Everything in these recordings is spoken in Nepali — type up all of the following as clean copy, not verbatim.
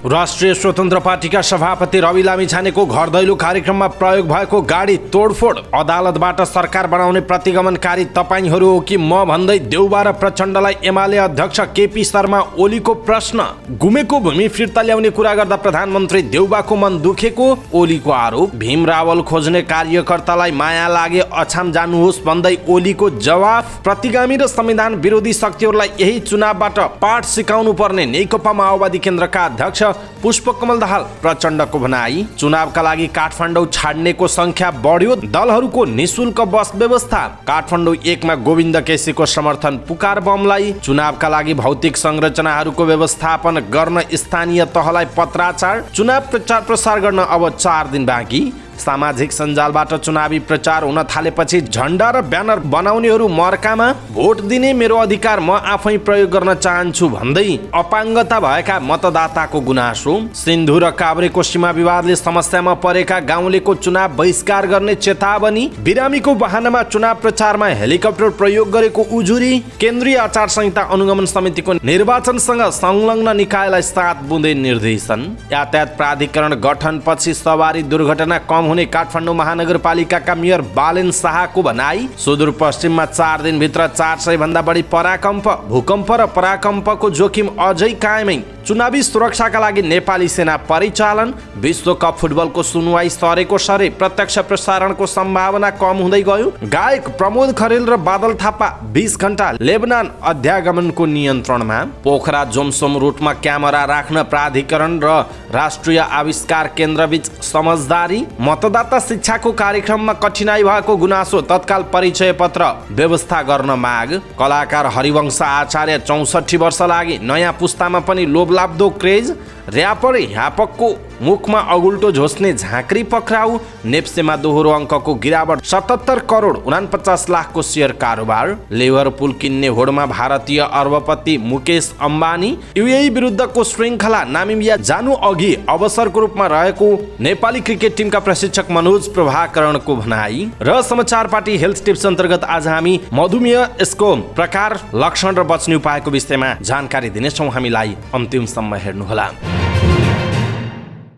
राष्ट्रिय स्वतन्त्र पार्टीका सभापति रवि लामिछानेको घर दैलो कार्यक्रममा प्रयोग भएको गाडी तोडफोड, अदालतबाट सरकार बनाउने प्रतिगमनकारी तपाईहरू हो कि म भन्दै देउबा र प्रचण्डलाई एमाले अध्यक्ष केपी शर्मा ओलीको प्रश्न। गुमेको भूमि फिर्ता ल्याउने कुरा गर्दा प्रधानमन्त्री देउबाको मन दुखेको ओलीको आरोप। भीम रावल खोज्ने कार्यकर्तालाई माया लागे अछाम जानुहोस् भन्दै ओलीको जवाफ। प्रतिगामी र संविधान विरोधी शक्तिहरूलाई यही चुनावबाट पाठ सिकाउनु पर्ने नेकपा माओवादी केन्द्रका अध्यक्ष पुष्पकमल दाहाल प्रचण्डको भनाई। चुनावका लागि काठमाडौँ छाड्नेको संख्या बढ्यो, दलहरूको निशुल्क बस व्यवस्था। काठमाडौँ 1 मा गोविन्द केसीको समर्थन पुकार बमलाई। चुनावका लागि भौतिक संरचनाहरूको व्यवस्थापन गर्न स्थानीय तहलाई पत्राचार। चुनाव प्रचार प्रसार गर्न अब 4 दिन बाँकी। सामाजिक सञ्जालबाट चुनावी प्रचार हुन थालेपछि झण्डा र ब्यानर बनाउनेहरू मर्कामा। भोट दिने मेरो अधिकार म आफै प्रयोग गर्न चाहन्छु भन्दै अपाङ्गता भएका मतदाताको गुनासो। सिन्धु र काभ्रेको सीमा विवादले समस्यामा परेका गाउँलेको चुनाव बहिष्कार गर्ने चेतावनी। बिरामीको बहानामा चुनाव प्रचारमा हेलिकप्टर प्रयोग गरेको उजुरी। केन्द्रीय आचार संहिता अनुगमन समितिको निर्वाचनसँग संलग्न निकायलाई 7 बुँदे निर्देशन। यातायात प्राधिकरण गठनपछि सवारी दुर्घटना कम हुने काठमाडौँ महानगरपालिकाका मेयर बालेन शाहको भनाई। सुदूरपश्चिममा 4 दिनभित्र 400 भन्दा बढी पराकम्प। भूकम्प र पराकम्पको जोखिम अझै कायमै। चुनावी सुरक्षाका लागि नेपाली सेना परिचालन। विश्वकप फुटबलको सुनवाई सरेको सरे प्रत्यक्ष प्रसारणको सम्भावना कम हुँदै गयो। गायक प्रमोद खरेल र बादल थापा 20 घण्टा लेबनान अध्यागमनको नियन्त्रणमा। पोखरा जोमसोम रुटमा क्यामेरा राख्न प्राधिकरण र राष्ट्रिय आविष्कार केन्द्रबीच समझदारी। मतदाता शिक्षाको कार्यक्रममा कठिनाई भएको गुनासो, तत्काल परिचय पत्र व्यवस्था गर्न माग। कलाकार हरिवंश आचार्य 64 वर्ष लागि, नयाँ पुस्तामा पनि लोभलाग्दो क्रेज। र्यापर ह्यापकको मुखमा अगुल्टो झोस्ने झाँक्री पक्राउ। नेप्सेमा दोहोरो अङ्कको गिरावट, 77 करोड 49 लाखको सेयर कारोबार। लिभरपुल किन्ने होडमा भारतीय अर्बपति मुकेश अम्बानी। युएई विरुद्धको श्रृङ्खला नामिबिया जानु अघि अवसरको रूपमा रहेको नेपाली क्रिकेट टिमका प्रशिक्षक मनोज प्रभाकरणको भनाई। र समाचार पार्टी हेल्थ टिप्स अन्तर्गत आज हामी मधुमेह, यसको प्रकार, लक्षण र बच्ने उपायको विषयमा जानकारी दिनेछौँ। हामीलाई अन्तिमसम्म हेर्नुहोला।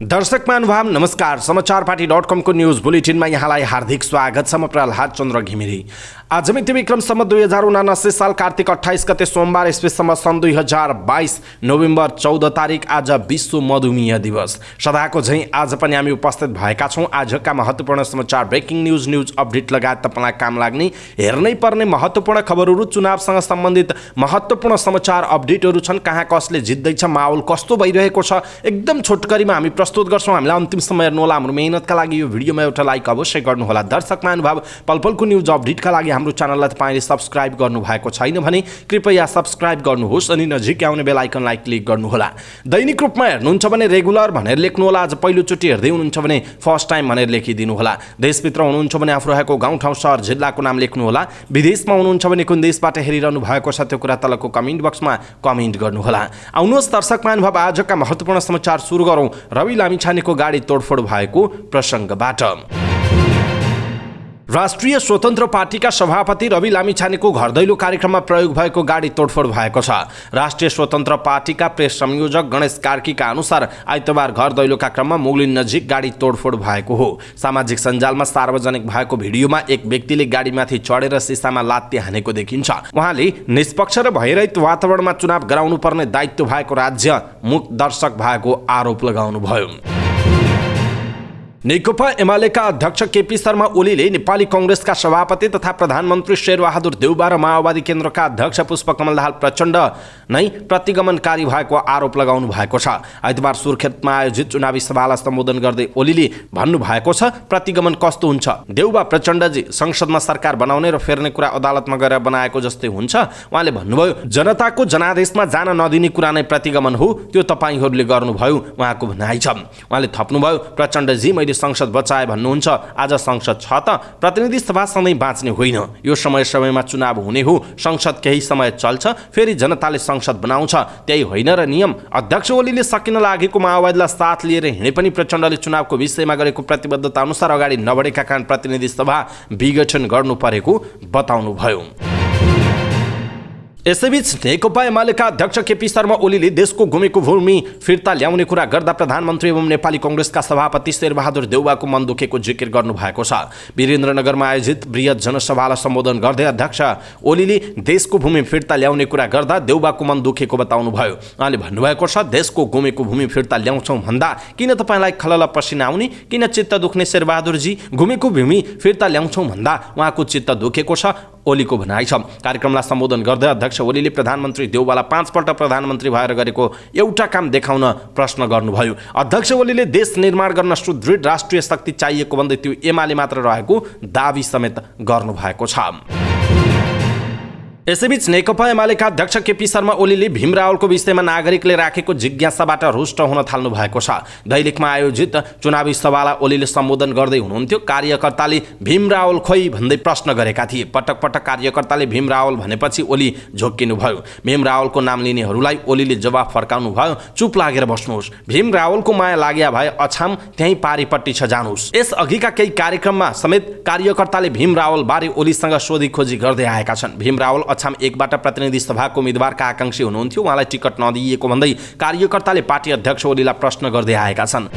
दर्शक महानुभाव नमस्कार। समाचार पार्टी.com को न्यूज बुलेटिनमा यहाँलाई हार्दिक स्वागत छ। म प्रहलाद चन्द्र घिमिरे। आज मिति विक्रम सम्वत 2079 साल कार्तिक 28 गते सोमबार इस्वीसम्म सन् 2022 नोभेम्बर 14 तारिक आज विश्व मधुमेह दिवस। सदाको झैं आज पनि हामी उपस्थित भएका छौँ। आजका महत्त्वपूर्ण समाचार, ब्रेकिङ न्युज अपडेट लगायत तपाईँलाई काम लाग्ने, हेर्नै पर्ने महत्त्वपूर्ण खबरहरू, चुनावसँग सम्बन्धित महत्त्वपूर्ण समाचार अपडेटहरू छन्। कहाँ कसले जित्दैछ, माहौल कस्तो भइरहेको छ, एकदम छोटकरीमा हामी प्रस्तुत गर्छौँ। हामीलाई अन्तिमसम्म हेर्नुहोला। हाम्रो मेहनतका लागि यो भिडियोमा एउटा लाइक अवश्य गर्नुहोला। दर्शक महानुभाव, पलपलको न्युज अपडेटका लागि हाम्रो च्यानललाई तपाईँले सब्स्क्राइब गर्नुभएको छैन भने कृपया सब्स्क्राइब गर्नुहोस् अनि नजिकै आउने बेल आइकनलाई क्लिक गर्नुहोला। दैनिक रूपमा हेर्नुहुन्छ भने रेगुलर भनेर लेख्नुहोला। आज पहिलोचोटि हेर्दै हुनुहुन्छ भने फर्स्ट टाइम भनेर लेखिदिनुहोला। देशभित्र हुनुहुन्छ भने आफू रहेको गाउँ ठाउँ सहर जिल्लाको नाम लेख्नुहोला। विदेशमा हुनुहुन्छ भने कुन देशबाट हेरिरहनु भएको छ त्यो कुरा तलको कमेन्ट बक्समा कमेन्ट गर्नुहोला। आउनुहोस् दर्शक महानुभाव, आजका महत्त्वपूर्ण समाचार सुरु गरौँ रवि लामिछानेको गाडी तोडफोड भएको प्रसङ्गबाट। राष्ट्रिय स्वतन्त्र पार्टीका सभापति रवि लामिछानेको घर दैलो कार्यक्रममा प्रयोग भएको गाडी तोडफोड भएको छ। राष्ट्रिय स्वतन्त्र पार्टीका प्रेस संयोजक गणेश कार्कीका अनुसार आइतबार घर दैलोका क्रममा मुगलिन नजिक गाडी तोडफोड भएको हो। सामाजिक सञ्जालमा सार्वजनिक भएको भिडियोमा एक व्यक्तिले गाडीमाथि चढेर सिसामा लात्ती हानेको देखिन्छ। उहाँले निष्पक्ष र भयरहित वातावरणमा चुनाव गराउनु पर्ने दायित्व भएको राज्य मुख दर्शक भएको आरोप लगाउनुभयो। नेकपा एमालेका अध्यक्ष केपी शर्मा ओलीले नेपाली कांग्रेसका सभापति तथा प्रधानमन्त्री शेरबहादुर देउबा र माओवादी केन्द्रका अध्यक्ष पुष्पकमल दाहाल प्रचण्ड नै प्रतिगमनकारी भएको आरोप लगाउनु भएको छ। आइतबार सुर्खेतमा आयोजित चुनावी सभालाई सम्बोधन गर्दै ओलीले भन्नुभएको छ, प्रतिगमन कस्तो हुन्छ? देउबा प्रचण्डजी संसदमा सरकार बनाउने र फेर्ने कुरा अदालतमा गएर बनाएको जस्तै हुन्छ। उहाँले भन्नुभयो, जनताको जनादेशमा जान नदिने कुरा नै प्रतिगमन हो, त्यो तपाईहरूले गर्नुभयो, उहाँको भनाइ छ। उहाँले थप्नुभयो, प्रचण्डजी मैले संसद बचाए भन्नुहुन्छ, आज संसद छ त, प्रतिनिधि सभा सधैँ बाँच्ने होइन। यो समयमा चुनाव हुने हो, संसद केही समय चल्छ, फेरि जनताले संसद बनाउँछ, त्यही होइन र नियम। अध्यक्ष ओलीले सकिन लागेको माओवादीलाई साथ लिएर हिँडे पनि प्रचण्डले चुनावको विषयमा गरेको प्रतिबद्धता अनुसार अगाडि नबढेका कारण प्रतिनिधि सभा विघटन गर्नु परेको बताउनुभयो। यसैबीच नेकपा एमालेका अध्यक्ष केपी शर्मा ओलीले देशको गुमेको भूमि फिर्ता ल्याउने कुरा गर्दा प्रधानमन्त्री एवं नेपाली कांग्रेसका सभापति शेरबहादुर देउवाको मन दुखेको जिकिर गर्नुभएको छ। वीरेन्द्रनगरमा आयोजित बृहत जनसभालाई सम्बोधन गर्दै अध्यक्ष ओलीले देशको भूमि फिर्ता ल्याउने कुरा गर्दा देउवाको मन दुखेको बताउनुभयो। उहाँले भन्नुभएको छ, देशको गुमेको भूमि फिर्ता ल्याउँछौँ भन्दा किन तपाईँलाई खलल पसिना आउने, किन चित्त दुख्ने शेरबहादुरजी? गुमेको भूमि फिर्ता ल्याउँछौँ भन्दा उहाँको चित्त दुखेको छ, ओलीको भनाइ छ। कार्यक्रमलाई सम्बोधन गर्दै अध्यक्ष ओलीले प्रधानमन्त्री देउवालाई 5 पल्ट प्रधानमन्त्री भएर गरेको एउटा काम देखाउन प्रश्न गर्नुभयो। अध्यक्ष ओलीले देश निर्माण गर्न सुदृढ राष्ट्रिय शक्ति चाहिएको भन्दै त्यो एमाले मात्र रहेको दावी समेत गर्नुभएको छ। यसैबीच नेकपा एमालेका अध्यक्ष केपी शर्मा ओलीले भीम रावलको विषयमा नागरिकले राखेको जिज्ञासाबाट रुष्ट हुन थाल्नु भएको छ। दैलेखमा आयोजित चुनावी सभालाई ओलीले सम्बोधन गर्दै हुनुहुन्थ्यो। कार्यकर्ताले भीम रावल खोइ भन्दै प्रश्न गरेका थिए। पटक पटक कार्यकर्ताले भीम रावल भनेपछि ओली झोक्किनुभयो। भीम रावलको नाम लिनेहरूलाई ओलीले जवाफ फर्काउनु भयो, चुप लागेर बस्नुहोस्, भीम रावलको माया लाग्या भए अछाम त्यही पारिपट्टि छ जानुहोस्। यस अघिका केही कार्यक्रममा समेत कार्यकर्ताले भीम रावल बारे ओलीसँग सोधी खोजी गर्दै आएका छन्। भीम रावल अछाम 1बाट प्रतिनिधि सभाको उम्मेदवारका आकांक्षी हुनुहुन्थ्यो। उहाँलाई टिकट नदिएको भन्दै कार्यकर्ताले पार्टी अध्यक्ष ओलीलाई प्रश्न गर्दै आएका छन्।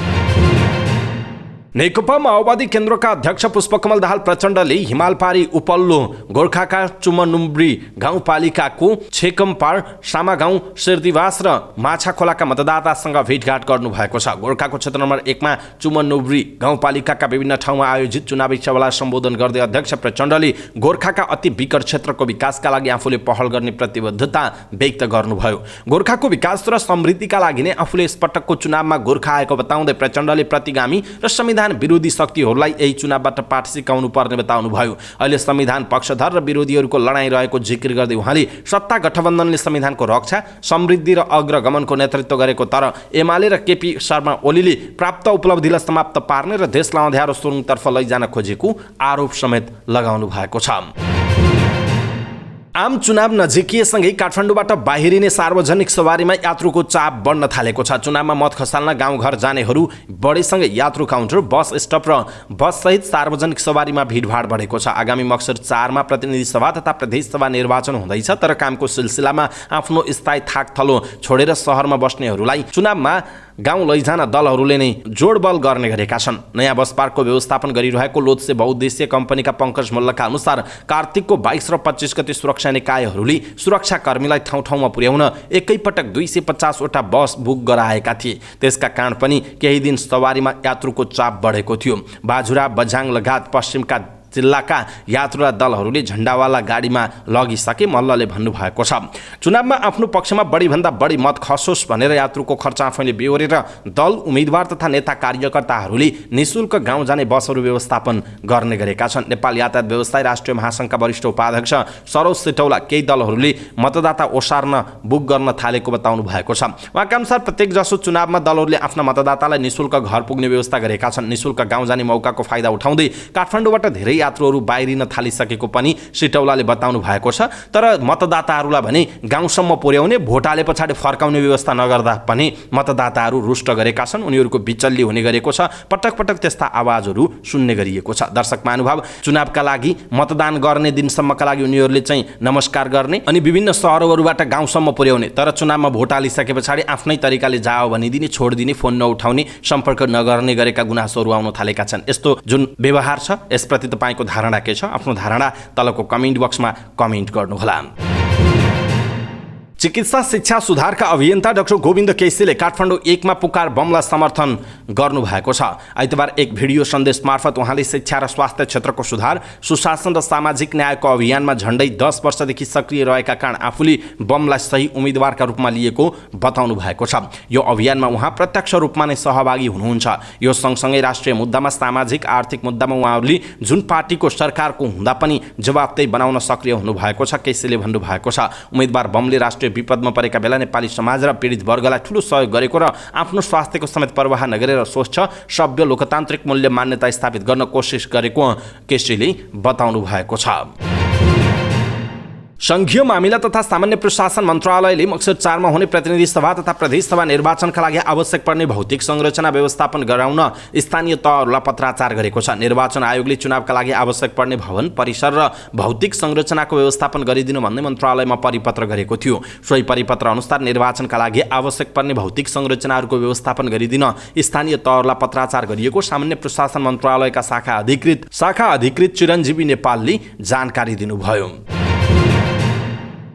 नेकपा माओवादी केन्द्रका अध्यक्ष पुष्पकमल दाहाल प्रचण्डले हिमालपारी उपल्लो गोर्खाका चुमनुब्री गाउँपालिकाको छेकमपार, सामा गाउँ, शेरदिवास र माछाखोलाका मतदातासँग भेटघाट गर्नुभएको छ। गोर्खाको क्षेत्र नम्बर 1 मा चुमनुब्री गाउँपालिकाका विभिन्न ठाउँमा आयोजित चुनावी सभालाई सम्बोधन गर्दै अध्यक्ष प्रचण्डले गोर्खाका अति विकट क्षेत्रको विकासका लागि आफूले पहल गर्ने प्रतिबद्धता व्यक्त गर्नुभयो। गोर्खाको विकास र समृद्धिका लागि नै आफूले यसपटकको चुनावमा गोर्खा आएको बताउँदै प्रचण्डले प्रतिगामी र संविधान विरोधी शक्तिहरूलाई यही चुनावबाट पाठ सिकाउनु पर्ने बताउनुभयो। अहिले संविधान पक्षधर र विरोधीहरूको लडाईँ रहेको जिकिर गर्दै उहाँले सत्ता गठबन्धनले संविधानको रक्षा, समृद्धि र अग्रगमनको नेतृत्व गरेको तर एमाले र केपी शर्मा ओलीले प्राप्त उपलब्धिलाई समाप्त पार्ने र देशलाई अँध्यारो सुरुङतर्फ लैजान खोजेको आरोप समेत लगाउनु भएको छ। आम चुनाव नजिकिएसँगै काठमाडौँबाट बाहिरिने सार्वजनिक सवारीमा यात्रुको चाप बढ्न थालेको छ। चुनावमा मत खसाल्न गाउँघर जानेहरू बढेसँगै यात्रु काउन्टर, बस स्टप र बससहित सार्वजनिक सवारीमा भिडभाड बढेको छ। आगामी मक्सिर 4 मा प्रतिनिधि सभा तथा प्रदेश सभा निर्वाचन हुँदैछ, तर कामको सिलसिलामा आफ्नो स्थायी थाकथलो छोडेर सहरमा बस्नेहरूलाई चुनावमा गाउँ लैजान दलहरूले नै जोडबल गर्ने गरेका छन्। नयाँ बस पार्कको व्यवस्थापन गरिरहेको लोत्से बहुद्देश्य कम्पनीका पङ्कज मल्लका अनुसार कार्तिकको 22 र 25 गते सुरक्षा निकायहरूले सुरक्षाकर्मीलाई ठाउँ ठाउँमा पुर्याउन एकैपटक 250 वटा बस बुक गराएका थिए। त्यसका कारण पनि केही दिन सवारीमा यात्रुको चाप बढेको थियो। बाजुरा, बझाङ लगायत पश्चिमका जिल्लाका यात्रु दलहरूले झण्डावाला गाडीमा लगिसके मल्लले भन्नुभएको छ। चुनावमा आफ्नो पक्षमा बढीभन्दा बढी मत खसोस् भनेर यात्रुको खर्च आफैले बेहोरेर दल, उम्मेदवार तथा नेता कार्यकर्ताहरूले निःशुल्क गाउँ जाने बसहरू व्यवस्थापन गर्ने गरेका छन्। नेपाल यातायात व्यवसायी राष्ट्रिय महासङ्घका वरिष्ठ उपाध्यक्ष सरोज सेटौला केही दलहरूले मतदाता ओसार्न बुक गर्न थालेको बताउनु भएको छ। उहाँका अनुसार प्रत्येक जसो चुनावमा दलहरूले आफ्ना मतदातालाई निःशुल्क घर पुग्ने व्यवस्था गरेका छन्। निःशुल्क गाउँ जाने मौकाको फाइदा उठाउँदै काठमाडौँबाट धेरै यात्रुहरू बाहिरिन थालिसकेको पनि सिटौलाले बताउनु भएको छ। तर मतदाताहरूलाई भने गाउँसम्म पुर्याउने, भोट हाले पछाडि फर्काउने व्यवस्था नगर्दा पनि मतदाताहरू रुष्ट गरेका छन्। उनीहरूको बिचल्ली हुने गरेको छ। पटक पटक त्यस्ता आवाजहरू सुन्ने गरिएको छ। दर्शक महानुभाव, चुनावका लागि मतदान गर्ने दिनसम्मका लागि उनीहरूले चाहिँ नमस्कार गर्ने अनि विभिन्न सहरहरूबाट गाउँसम्म पुर्याउने, तर चुनावमा भोट हालिसके पछाडि आफ्नै तरिकाले जाओ भनिदिने, छोडिदिने, फोन नउठाउने, सम्पर्क नगर्ने गरेका गुनासोहरू आउन थालेका छन्। यस्तो जुन व्यवहार छ यसप्रति तपाईँको धारणा के छ? आफ्नो धारणा तलको कमेन्ट बक्समा कमेन्ट गर्नुहोला। चिकित्सा शिक्षा सुधारका अभियन्ता डाक्टर गोविन्द केसीले काठमाडौँ 1 मा पुकार बमलाई समर्थन गर्नुभएको छ। आइतबार एक भिडियो सन्देश मार्फत उहाँले शिक्षा र स्वास्थ्य क्षेत्रको सुधार, सुशासन र सामाजिक न्यायको अभियानमा झण्डै 10 वर्षदेखि सक्रिय रहेका कारण आफूले बमलाई सही उम्मेदवारका रूपमा लिएको बताउनु भएको छ। यो अभियानमा उहाँ प्रत्यक्ष रूपमा नै सहभागी हुनुहुन्छ। यो सँगसँगै राष्ट्रिय मुद्दामा, सामाजिक आर्थिक मुद्दामा उहाँहरूले जुन पार्टीको सरकारको हुँदा पनि जवाबदेही बनाउन सक्रिय हुनुभएको छ। केसीले भन्नुभएको छ, उम्मेदवार बमले राष्ट्रिय विपदमा परेका बेला नेपाली समाज र पीडित वर्गलाई ठूलो सहयोग गरेको र आफ्नो स्वास्थ्यको समेत परवाह नगरेर स्वच्छ, सभ्य, लोकतान्त्रिक मूल्य मान्यता स्थापित गर्न कोसिस गरेको केसीले बताउनु भएको छ। संघीय मामिला तथा सामान्य प्रशासन मन्त्रालयले मक्सिर 4 मा हुने प्रतिनिधि सभा तथा प्रदेश सभा निर्वाचनका लागि आवश्यक पर्ने भौतिक संरचना व्यवस्थापन गराउन स्थानीय तहहरूलाई पत्राचार गरेको छ। निर्वाचन आयोगले चुनावका लागि आवश्यक पर्ने भवन परिसर र भौतिक संरचनाको व्यवस्थापन गरिदिनु भन्दै मन्त्रालयमा परिपत्र गरेको थियो। सोही परिपत्र अनुसार निर्वाचनका लागि आवश्यक पर्ने भौतिक संरचनाहरूको व्यवस्थापन गरिदिन स्थानीय तहहरूलाई पत्राचार गरिएको सामान्य प्रशासन मन्त्रालयका शाखा अधिकृत चिरञ्जीवी नेपालले जानकारी दिनुभयो।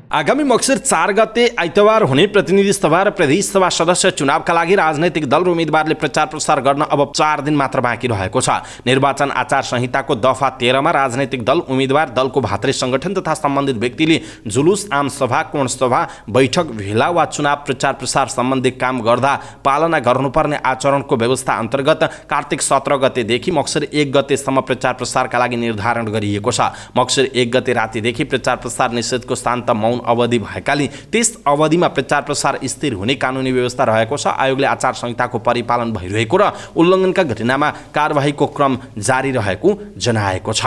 आगामी मक्सिर 4 गते आइतबार हुने प्रतिनिधि सभा र प्रदेश सभा सदस्य चुनावका लागि राजनैतिक दल र उम्मेदवारले प्रचार प्रसार गर्न अब 4 दिन मात्र बाँकी रहेको छ। निर्वाचन आचार संहिताको दफा 13 मा राजनैतिक दल, उम्मेदवार, दलको भातृ संगठन तथा सम्बन्धित व्यक्तिले जुलुस, आम सभा, कोण सभा, बैठक, भेला वा चुनाव प्रचार प्रसार सम्बन्धी काम गर्दा पालना गर्नुपर्ने आचरणको व्यवस्था अन्तर्गत कार्तिक 17 गतेदेखि मक्सिर 1 गतेसम्म प्रचार प्रसारका लागि निर्धारण गरिएको छ। मक्सिर 1 गते रातिदेखि प्रचार प्रसार निषेधको शान्त मौन अवधि भएकाले त्यस अवधिमा प्रचार प्रसार स्थिर हुने कानुनी व्यवस्था रहेको छ। आयोगले आचार संहिताको परिपालन भइरहेको र उल्लङ्घनका घटनामा कारबाहीको क्रम जारी रहेको जनाएको छ।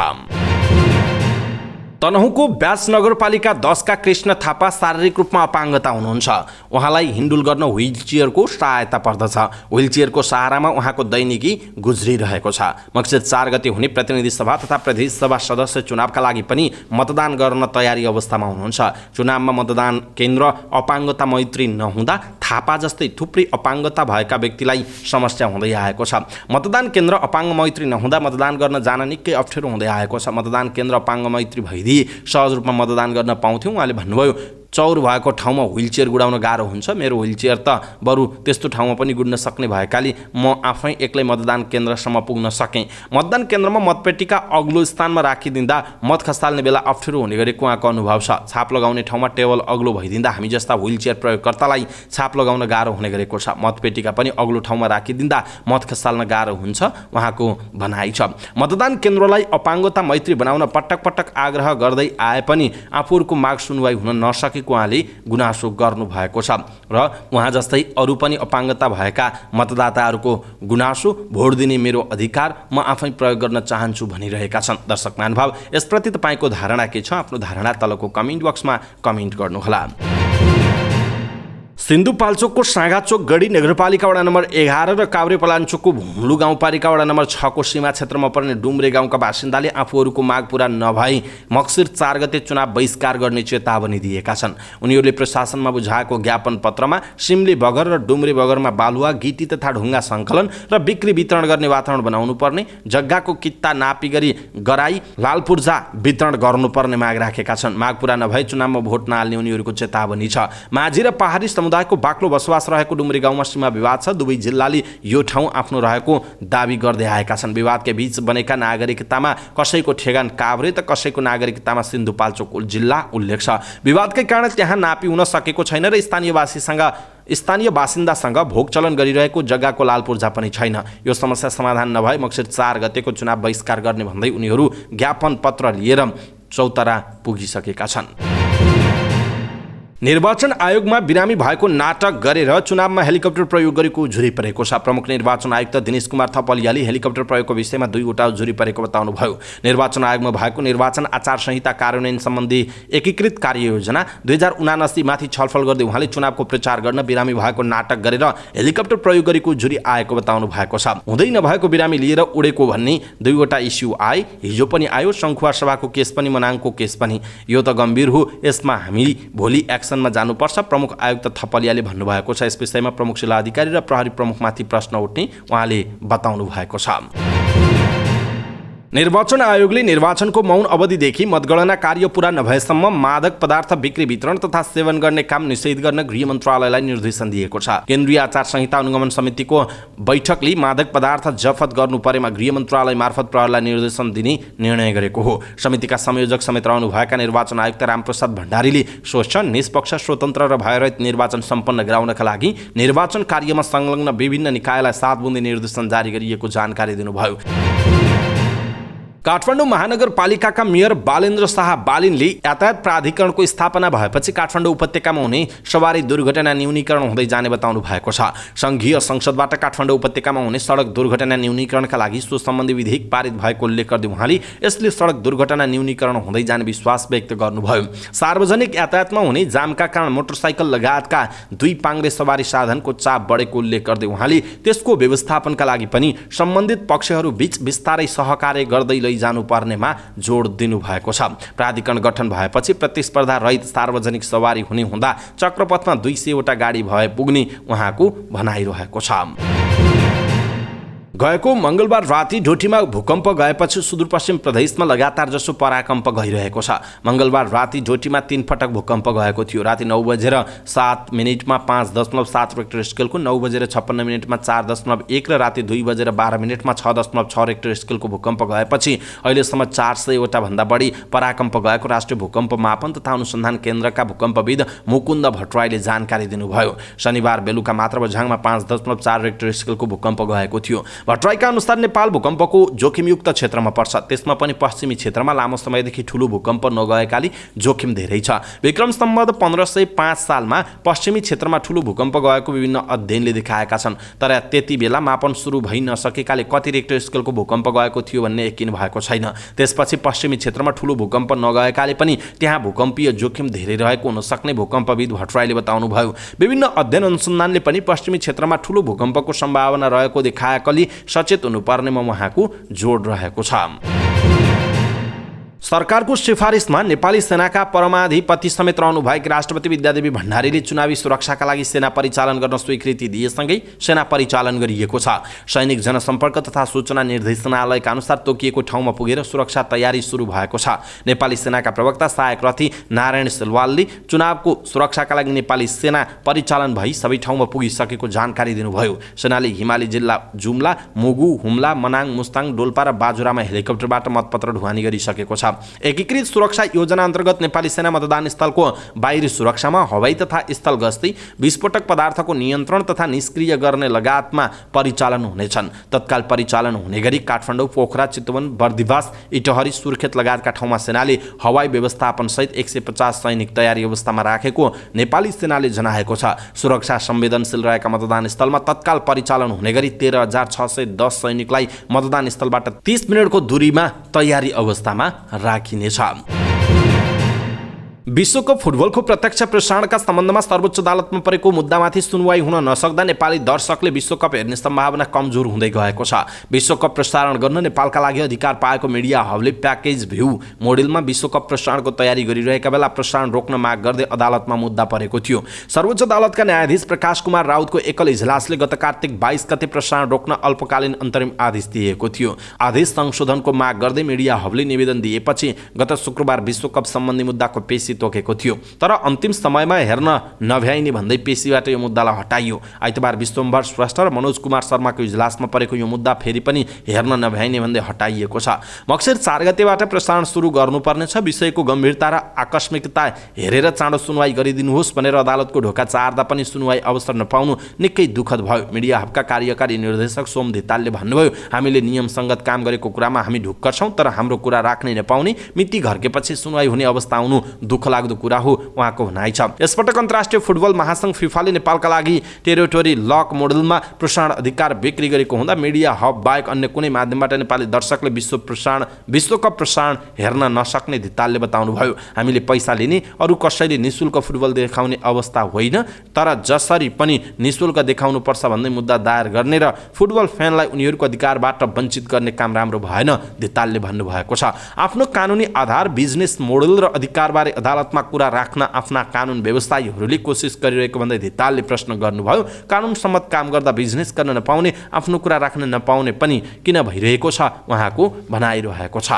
तनहुँको ब्यास नगरपालिका 10 का कृष्ण थापा शारीरिक रूपमा अपाङ्गता हुनुहुन्छ। उहाँलाई हिन्डुल गर्न व्हिलचेयरको सहायता पर्दछ। व्हिलचेयरको सहारामा उहाँको दैनिकी गुज्रिरहेको छ। मक्सिर 4 गते हुने प्रतिनिधि सभा तथा प्रदेश सभा सदस्य चुनावका लागि पनि मतदान गर्न तयारी अवस्थामा हुनुहुन्छ। चुनावमा मतदान केन्द्र अपाङ्गता मैत्री नहुँदा थापा जस्तै थुप्रै अपाङ्गता भएका व्यक्तिलाई समस्या हुँदै आएको छ। मतदान केन्द्र अपाङ्ग मैत्री नहुँदा मतदान गर्न जान निकै अप्ठ्यारो हुँदै आएको छ। मतदान केन्द्र अपाङ्ग मैत्री भइदिए सहज रूपमा मतदान गर्न पाउँथ्यौँ। उहाँले भन्नुभयो, चौर भएको ठाउँमा व्हिलचेयर गुडाउन गाह्रो हुन्छ। मेरो व्हिलचेयर त बरु त्यस्तो ठाउँमा पनि गुड्न सक्ने भएकाले म आफै एक्लै मतदान केन्द्रसम्म पुग्न सकेँ। मतदान केन्द्रमा मतपेटिका अग्लो स्थानमा राखिदिँदा मत खसाल्ने बेला अप्ठ्यारो हुने गरेको उहाँको अनुभव छ। छाप लगाउने ठाउँमा टेबल अग्लो भइदिँदा हामी जस्ता व्हिलचेयर प्रयोगकर्तालाई छाप लगाउन गाह्रो हुने गरेको छ। मतपेटिका पनि अग्लो ठाउँमा राखिदिँदा मत खसाल्न गाह्रो हुन्छ उहाँको भनाइ छ। मतदान केन्द्रलाई अपाङ्गता मैत्री बनाउन पटक पटक आग्रह गर्दै आए पनि आफूहरूको माग सुनवाई हुन नसके उहाँले गुनासो गर्नु भएको छ र उहाँ जस्तै अरू पनि अपाङ्गता भएका मतदाताहरूको गुनासो भोट दिने मेरो अधिकार म आफै प्रयोग गर्न चाहन्छु भनिरहेका छन्। दर्शक महानुभाव, यसप्रति तपाईँको धारणा के छ? आफ्नो धारणा तलको कमेन्ट बक्समा कमेन्ट गर्नुहोला। सिन्धुपाल्चोकको साँगाचोक गढी नगरपालिका वडा नम्बर 11 र काभ्रेपलाञ्चोकको भुम्लु गाउँपालिका वडा नम्बर 6 को सीमा क्षेत्रमा पर्ने डुम्रे गाउँका बासिन्दाले आफूहरूको माग पूरा नभई मक्सिर 4 गते चुनाव बहिष्कार गर्ने चेतावनी दिएका छन्। उनीहरूले प्रशासनमा बुझाएको ज्ञापन पत्रमा सिमले बगर र डुम्रे बगरमा बालुवा, गिटी तथा ढुङ्गा सङ्कलन र बिक्री वितरण गर्ने वातावरण बनाउनु पर्ने, जग्गाको कित्ता नापी गराई लाल पूर्जा वितरण गर्नुपर्ने माग राखेका छन्। माग पूरा नभए चुनावमा भोट नहाल्ने उनीहरूको चेतावनी छ। माझी र पहाडी समुदायको बाक्लो बसोबास रहेको डुम्रे गाउँमा सीमा विवाद छ। दुवै जिल्लाले यो ठाउँ आफ्नो रहेको दावी गर्दै आएका छन्। विवादकै बीच बनेका नागरिकतामा कसैको ठेगान काभ्रे त कसैको नागरिकतामा सिन्धुपाल्चोक जिल्ला उल्लेख छ। विवादकै कारण त्यहाँ नापी हुन सकेको छैन र स्थानीय बासिन्दासँग भोग चलन गरिरहेको जग्गाको लाल पूर्जा पनि छैन। यो समस्या समाधान नभए मक्सिर 4 गतेको चुनाव बहिष्कार गर्ने भन्दै उनीहरू ज्ञापन पत्र लिएर चौतारा पुगिसकेका छन्। निर्वाचन आयोगमा बिरामी भएको नाटक गरेर चुनावमा हेलिकप्टर प्रयोग गरेको झुरी परेको छ। प्रमुख निर्वाचन आयुक्त दिनेश कुमार थपलियाले हेलिकप्टर प्रयोगको विषयमा 2 वटा झुरी परेको बताउनुभयो। निर्वाचन आयोगमा भएको निर्वाचन आचार संहिता कार्यान्वयन सम्बन्धी एकीकृत कार्ययोजना 2079 माथि छलफल गर्दै उहाँले चुनावको प्रचार गर्न बिरामी भएको नाटक गरेर हेलिकप्टर प्रयोग गरेको झुरी आएको बताउनु भएको छ। हुँदै नभएको बिरामी लिएर उडेको भन्ने 2 वटा इस्यु आए। हिजो पनि आयो, शङ्खुवा सभाको केस पनि, मनाङको केस पनि। यो त गम्भीर हो, यसमा हामी भोलि मा जानुपर्छ, प्रमुख आयुक्त थपलियाले भन्नुभएको छ। यस विषयमा प्रमुख जिल्ला अधिकारी र प्रहरी प्रमुखमाथि प्रश्न उठ्ने उहाँले बताउनु भएको छ। निर्वाचन आयोगले निर्वाचनको मौन अवधिदेखि मतगणना कार्य पूरा नभएसम्म मादक पदार्थ बिक्री वितरण तथा सेवन गर्ने काम निषेध गर्न गृह मन्त्रालयलाई निर्देशन दिएको छ। केन्द्रीय आचार संहिता अनुगमन समितिको बैठकले मादक पदार्थ जफत गर्नु परेमा गृह मन्त्रालय मार्फत प्रहरीलाई निर्देशन दिने निर्णय गरेको हो। समितिका संयोजक समेत रहनुभएका निर्वाचन आयुक्त रामप्रसाद भण्डारीले स्वच्छ, निष्पक्ष, स्वतन्त्र र भयरहित निर्वाचन सम्पन्न गराउनका लागि निर्वाचन कार्यमा संलग्न विभिन्न निकायलाई 7 बुँदे निर्देशन जारी गरिएको जानकारी दिनुभयो। काठमाडौँ महानगरपालिकाका मेयर बालेन्द्र शाह बालिनले यातायात प्राधिकरणको स्थापना भएपछि काठमाडौँ उपत्यकामा हुने सवारी दुर्घटना न्यूनीकरण हुँदै जाने बताउनु भएको छ। सङ्घीय संसदबाट काठमाडौँ उपत्यकामा हुने सडक दुर्घटना न्यूनीकरणका लागि सो सम्बन्धी विधेयक पारित भएको उल्लेख गर्दै उहाँले यसले सडक दुर्घटना न्यूनीकरण हुँदै जाने विश्वास व्यक्त गर्नुभयो। सार्वजनिक यातायातमा हुने जामका कारण मोटरसाइकल लगायतका दुई पाङ्ग्रे सवारी साधनको चाप बढेको उल्लेख गर्दै उहाँले त्यसको व्यवस्थापनका लागि पनि सम्बन्धित पक्षहरू बीच विस्तारै सहकार्य गर्दै जानु पर्नेमा जोड दिनुभएको छ। प्राधिकरण गठन भएपछि प्रतिस्पर्धा रहित सार्वजनिक सवारी हुने हुँदा चक्रपथमा 200 वटा गाडी भए पुग्ने उहाँको भनाइरहेको छ। गएको मंगलबार राति ढोटीमा भूकम्प गएपछि सुदूरपश्चिम प्रदेशमा लगातार जसो पराकम्प गइरहेको छ। मंगलबार राति ढोटीमा 3 पटक भूकम्प गएको थियो। राति 9:07 5.7 रेक्टर स्केलको, 9:56 4.1 र राति 2:12 6.6 रेक्टर स्केलको भूकम्प गएपछि अहिलेसम्म 400 वटा भन्दा बढी पराकम्प गएको राष्ट्रिय भूकम्प मापन तथा अनुसन्धान केन्द्रका भूकम्पविद मुकुन्द भट्टराईले जानकारी दिनुभयो। शनिबार बेलुका मात्र बझाङमा 5.4 रेक्टर स्केलको भूकम्प गएको थियो। भट्टराईका अनुसार नेपाल भूकम्पको जोखिमयुक्त क्षेत्रमा पर्छ। त्यसमा पनि पश्चिमी क्षेत्रमा लामो समयदेखि ठूलो भूकम्प नगएकाले जोखिम धेरै छ। विक्रम सम्वत 1505 सालमा पश्चिमी क्षेत्रमा ठूलो भूकम्प गएको विभिन्न अध्ययनले देखाएका छन्। तर त्यति बेला मापन सुरु भइ नसकेकाले कति रेक्टर स्केलको भूकम्प गएको थियो भन्ने यकिन भएको छैन। त्यसपछि पश्चिमी क्षेत्रमा ठूलो भूकम्प नगएकाले पनि त्यहाँ भूकम्पीय जोखिम धेरै रहेको हुन सक्ने भूकम्पविद भट्टराईले बताउनुभयो। विभिन्न अध्ययन अनुसन्धानले पनि पश्चिमी क्षेत्रमा ठूलो भूकम्पको सम्भावना रहेको देखाएकाले सचेत हुनुपर्नेमा उहाँको जोड रहेको छ। सरकारको सिफारिसमा नेपाली सेनाका परमाधिपति समेत रहनुभएकी राष्ट्रपति विद्यादेवी भण्डारीले चुनावी सुरक्षाका लागि सेना परिचालन गर्न स्वीकृति दिएसँगै सेना परिचालन गरिएको छ। सैनिक जनसम्पर्क तथा सूचना निर्देशनालयका अनुसार तोकिएको ठाउँमा पुगेर सुरक्षा तयारी सुरु भएको छ। नेपाली सेनाका प्रवक्ता सहायक रथी नारायण सिलवालले चुनावको सुरक्षाका लागि नेपाली सेना परिचालन भई सबै ठाउँमा पुगिसकेको जानकारी दिनुभयो। सेनाले हिमाली जिल्ला जुम्ला, मुगु, हुम्ला, मनाङ, मुस्ताङ, डोल्पा र बाजुरामा हेलिकप्टरबाट मतपत्र ढुवानी गरिसकेको छ। एकीकृत सुरक्षा योजना अन्तर्गत नेपाली सेना मतदान स्थलको बाहिरी सुरक्षामा हवाई तथा स्थल गस्ती, विस्फोटक पदार्थको नियन्त्रण तथा निष्क्रिय गर्ने लगायतमा परिचालन हुनेछन्। तत्काल परिचालन हुने गरी काठमाडौँ, पोखरा, चितवन, बर्दिवास, इटहरी, सुर्खेत लगायतका ठाउँमा सेनाले हवाई व्यवस्थापन सहित 150 सैनिक तयारी अवस्थामा राखेको नेपाली सेनाले जनाएको छ। सुरक्षा संवेदनशील रहेका मतदान स्थलमा तत्काल परिचालन हुने गरी 13,610 सैनिकलाई मतदान स्थलबाट 30 मिनटको दूरीमा तयारी अवस्थामा राखिनेछ। विश्वकप फुटबलको प्रत्यक्ष प्रसारणका सम्बन्धमा सर्वोच्च अदालतमा परेको मुद्दामाथि सुनवाई हुन नसक्दा नेपाली दर्शकले विश्वकप हेर्ने सम्भावना कमजोर हुँदै गएको छ। विश्वकप प्रसारण गर्न नेपालका लागि अधिकार पाएको मिडिया हबले प्याकेज भ्यू मोडेलमा विश्वकप प्रसारणको तयारी गरिरहेका बेला प्रसारण रोक्न माग गर्दै अदालतमा मुद्दा परेको थियो। सर्वोच्च अदालतका न्यायाधीश प्रकाश कुमार राउतको एकल इजलासले गत कार्तिक 22 गते प्रसारण रोक्न अल्पकालीन अन्तरिम आदेश दिएको थियो। आदेश संशोधनको माग गर्दै मिडिया हबले निवेदन दिएपछि गत शुक्रबार विश्वकप सम्बन्धी मुद्दाको पेशी तोकेको थियो। तर अन्तिम समयमा हेर्न नभ्याइने भन्दै पेशीबाट यो मुद्दालाई हटाइयो। आइतबार विश्वम्भर श्रेष्ठ र मनोज कुमार शर्माको इजलासमा परेको यो मुद्दा फेरि पनि हेर्न नभ्याइने भन्दै हटाइएको छ। मक्सिर 4 गतेबाट प्रसारण सुरु गर्नुपर्नेछ। विषयको गम्भीरता र आकस्मिकता हेरेर चाँडो सुनवाई गरिदिनुहोस् भनेर अदालतको ढोका चार्दा पनि सुनवाई अवसर नपाउनु निकै दुःखद भयो। मिडिया हबका कार्यकारी निर्देशक सोम धितालले भन्नुभयो, हामीले नियमसङ्गत काम गरेको कुरामा हामी ढुक्क छौँ, तर हाम्रो कुरा राख्नै नपाउने, मिति घर्केपछि सुनवाई हुने अवस्था आउनु दुःख लाग्दो कुरा हो, उहाँको भनाइ छ। यसपटक अन्तर्राष्ट्रिय फुटबल महासङ्घ फिफाले नेपालका लागि टेरिटोरी लक मोडलमा प्रसारण अधिकार बिक्री गरेको हुँदा मिडिया हब बाहेक अन्य कुनै माध्यमबाट नेपाली दर्शकले विश्वकप प्रसारण हेर्न नसक्ने धितालले बताउनुभयो। हामीले पैसा लिने, अरू कसैले निशुल्क फुटबल देखाउने अवस्था होइन, तर जसरी पनि निशुल्क देखाउनुपर्छ भन्दै मुद्दा दायर गर्ने र फुटबल फ्यानलाई उनीहरूको अधिकारबाट वञ्चित गर्ने काम राम्रो भएन, धितालले भन्नुभएको छ। आफ्नो कानुनी आधार, बिजनेस मोडल र अधिकारबारे अदालतमा कुरा राख्न आफ्ना कानुन व्यवसायीहरूले कोसिस गरिरहेको भन्दै धितालले प्रश्न गर्नुभयो, कानुन सम्मत काम गर्दा बिजनेस गर्न नपाउने, आफ्नो कुरा राख्न नपाउने पनि किन भइरहेको छ, उहाँको भनाइरहेको छ।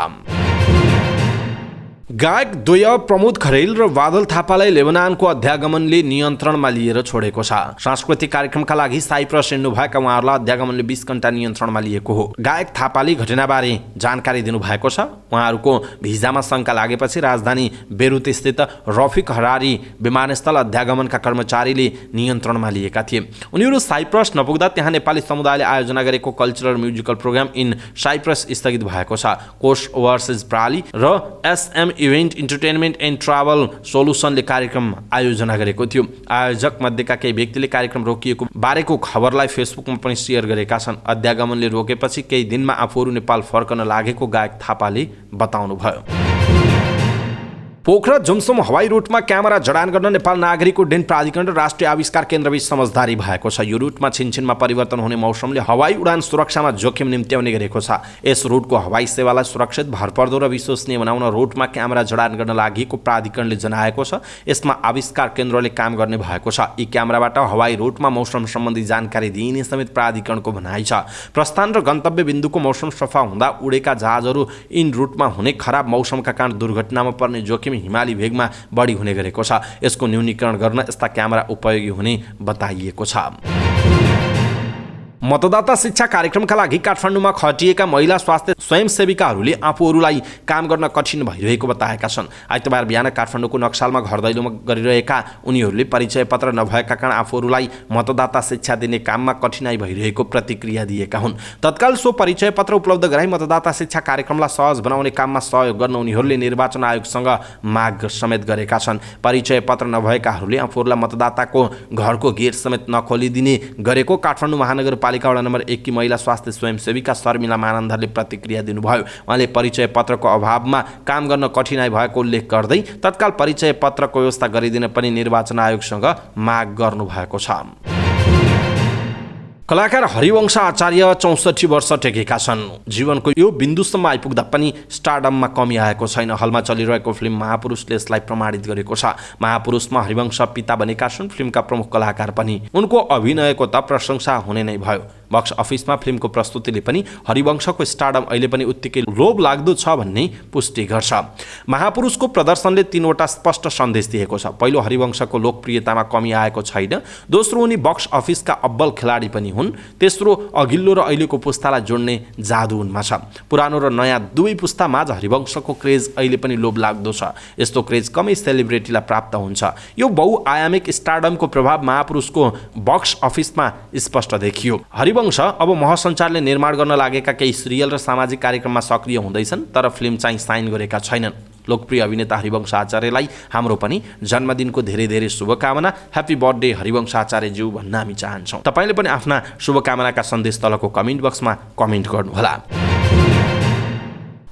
गायक द्वय प्रमोद खरेल र बादल थापालाई लेबनानको अध्यागमनले नियन्त्रणमा लिएर छोडेको छ। सांस्कृतिक कार्यक्रमका लागि साइप्रस हिँड्नुभएका उहाँहरूलाई अध्यागमनले 20 घण्टा नियन्त्रणमा लिएको हो। गायक थापाले घटनाबारे जानकारी दिनुभएको छ। उहाँहरूको भिजामा शङ्का लागेपछि राजधानी बेरुत स्थित रफिक हरारी विमानस्थल अध्यागमनका कर्मचारीले नियन्त्रणमा लिएका थिए। उनीहरू साइप्रस नपुग्दा त्यहाँ नेपाली समुदायले आयोजना गरेको cultural musical program in Cyprus स्थगित भएको छ। कोस्ट ओभरसिज प्राली र SM event entertainment and travel सोलुसनले कार्यक्रम आयोजना गरेको थियो। आयोजक मध्येका केही व्यक्तिले कार्यक्रम रोकिएको बारेको खबरलाई फेसबुकमा पनि सेयर गरेका छन्। अध्यागमनले रोकेपछि केही दिनमा आफूहरू नेपाल फर्कन लागेको गायक थापाले बताउनुभयो। पोखरा जुमसुम हवाई रुटमा क्यामेरा जडान गर्न नेपाल नागरिक उड्डयन प्राधिकरण र राष्ट्रिय आविष्कार केन्द्रबीच समझदारी भएको छ। यो रुटमा छिनछिनमा परिवर्तन हुने मौसमले हवाई उडान सुरक्षामा जोखिम निम्त्याउने गरेको छ। यस रुटको हवाई सेवालाई सुरक्षित, भरपर्दो र विश्वसनीय बनाउन रुटमा क्यामेरा जडान गर्न लागेको प्राधिकरणले जनाएको छ। यसमा आविष्कार केन्द्रले काम गर्ने भएको छ। यी क्यामेराबाट हवाई रुटमा मौसम सम्बन्धी जानकारी दिइने समेत प्राधिकरणको भनाइ छ। प्रस्थान र गन्तव्य बिन्दुको मौसम सफा हुँदा उडेका जहाजहरू इन रुटमा हुने खराब मौसमका कारण दुर्घटनामा पर्ने जोखिम हिमाली भेगमा बढी हुने गरेको छ। यसको न्यूनीकरण गर्न यस्ता क्यामेरा उपयोगी हुने बताइएको छ। मतदाता शिक्षा कार्यक्रमका लागि काठमाडौँमा खटिएका महिला स्वास्थ्य स्वयंसेविकाहरूले आफूहरूलाई काम गर्न कठिन भइरहेको बताएका छन्। आइतबार बिहान काठमाडौँको नक्सालमा घर दैलोमा गरिरहेका उनीहरूले परिचय पत्र नभएका कारण आफूहरूलाई मतदाता शिक्षा दिने काममा कठिनाइ भइरहेको प्रतिक्रिया दिएका हुन्। तत्काल सो परिचय पत्र उपलब्ध गराई मतदाता शिक्षा कार्यक्रमलाई सहज बनाउने काममा सहयोग गर्न उनीहरूले निर्वाचन आयोगसँग माग समेत गरेका छन्। परिचय पत्र नभएकाहरूले आफूहरूलाई मतदाताको घरको गेट समेत नखोलिदिने गरेको काठमाडौँ महानगरपालिका वडा नम्बर 1 की महिला स्वास्थ्य स्वयंसेविका शर्मिला मानन्दरले प्रतिक्रिया दिनुभयो। उहाँले परिचय पत्रको अभावमा काम गर्न कठिनाइ भएको उल्लेख गर्दै तत्काल परिचय पत्रको व्यवस्था गरिदिन पनि निर्वाचन आयोगसँग माग गर्नुभएको छ। कलाकार हरिवंश आचार्य 64 वर्ष टेकेका छन्। जीवनको यो बिन्दुसम्म आइपुग्दा पनि स्टारडममा कमी आएको छैन। हलमा चलिरहेको फिल्म महापुरुषले यसलाई प्रमाणित गरेको छ। महापुरुषमा हरिवंश पिता बनेका छन्, फिल्मका प्रमुख कलाकार पनि। उनको अभिनयको त प्रशंसा हुने नै भयो। बक्स अफिसमा फिल्मको प्रस्तुतिले पनि हरिवंशको स्टारडम अहिले पनि उत्तिकै लोभ लाग्दो छ भन्ने पुष्टि गर्छ। महापुरुषको प्रदर्शनले 3वटा स्पष्ट सन्देश दिएको छ। पहिलो, हरिवंशको लोकप्रियतामा कमी आएको छैन। दोस्रो, उनी बक्स अफिसका अब्बल खेलाडी पनि हुन्। तेस्रो, अघिल्लो र अहिलेको पुस्तालाई जोड्ने जादु उनमा छ। पुरानो र नयाँ दुवै पुस्तामाझ हरिवंशको क्रेज अहिले पनि लोभ लाग्दो छ। यस्तो क्रेज कमै सेलिब्रिटीलाई प्राप्त हुन्छ। यो बहुआयामिक स्टारडमको प्रभाव महापुरुषको बक्स अफिसमा स्पष्ट देखियो। हरिवंश अब महसञ्चारले निर्माण गर्न लागेका केही सिरियल र सामाजिक कार्यक्रममा सक्रिय हुँदैछन्, तर फिल्म चाहिँ साइन गरेका छैनन्। लोकप्रिय अभिनेता हरिवंश आचार्यलाई हाम्रो पनि जन्मदिनको धेरै धेरै शुभकामना। ह्याप्पी बर्थडे हरिवंश आचार्यज्यू भन्न हामी चाहन्छौँ। तपाईँले पनि आफ्ना शुभकामनाका सन्देश तलको कमेन्ट बक्समा कमेन्ट गर्नुहोला।